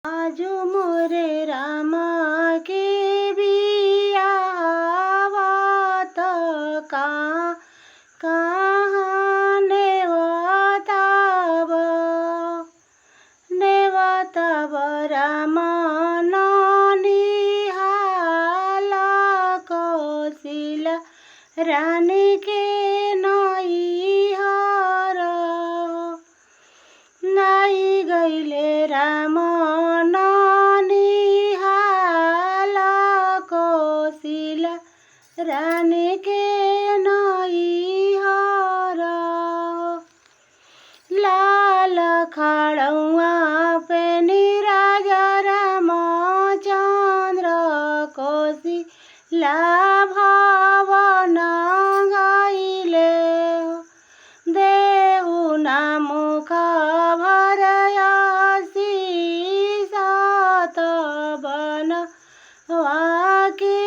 आजु मोरे रामा के बियाहत कहाँ नेवताब रामा ननिहाल कौशिला रानी के नैहर नाई गईले राम ननिहाल कौशिला रानी के नैहर लाल खड़ुआ पे राजा रामचंद्र कौशिला भवन गईले देहु ना मुख भरयासी सतवन वाके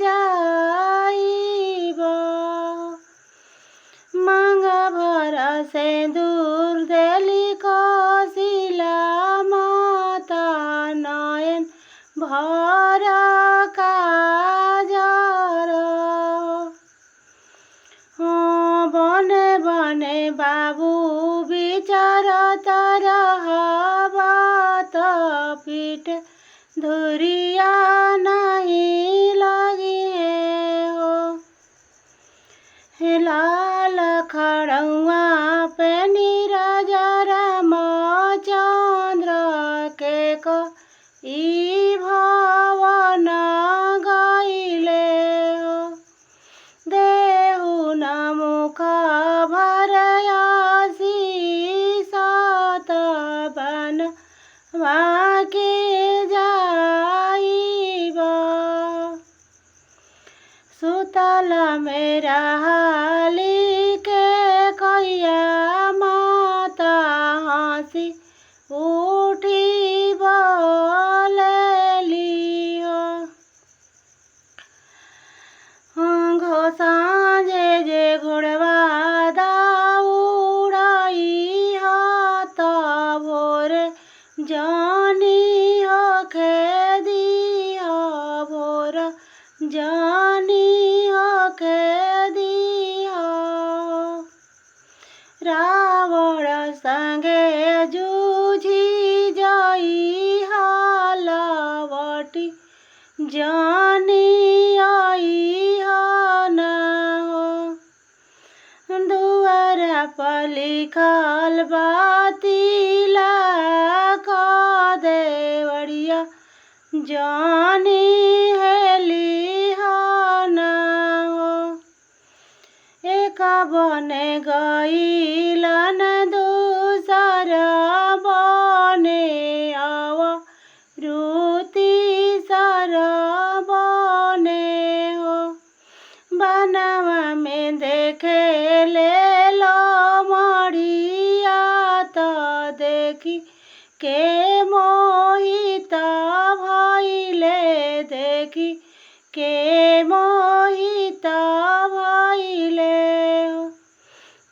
जाइब मांग भर सिंदूर देली कौशिला माता नयन भर काजर बने बने बाबू विचारत रहबत पीठ धुरिया नहीं लगी हो लाल खड़ुआ पे राजा रामचंद्र के ई भवन गईले हो देहु न मुख भरयासी सतवन वाके जाइब सुतल मेरा हाली के कैया माता हंसी उठी बोलेली हो घोसाजे जे घोड़वा दौड़ाई हाथ भोर जानी हो खेदी हो भोर जानी हो खेदी हो रावण संगे जूझी जाई हालवटी जानी आई हो न हो दुआरा पर लिखल बातिला का देवड़िया जानी हेली हो न हो एक बने गईलन दूसर बने आव रूती सर बने हो बनवा में देखे ले लो मढ़िया तो देखी के मोहित भइले देखी के मोहित भइले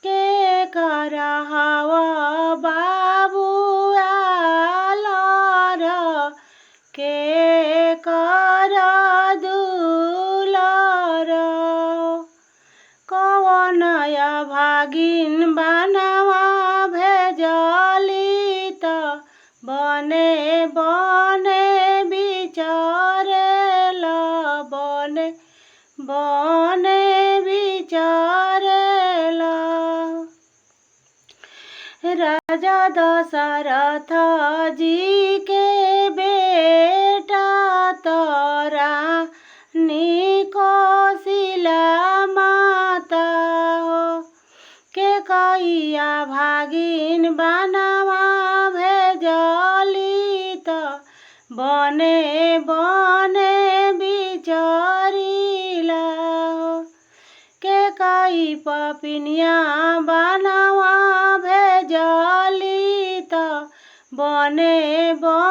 के कर हवा बाबू आलर के कर दुलर कवनय भागिन बनवा भेजली त बने बने विचारेल बने बने विचारेल राजा दशरथ जी के बेटा तोरा नी कौशिला माता हो के कैया भागिन बनवा भेजली त बने बने बिचारिला हो के कई पपिनिया बनवा भेजली त बने बने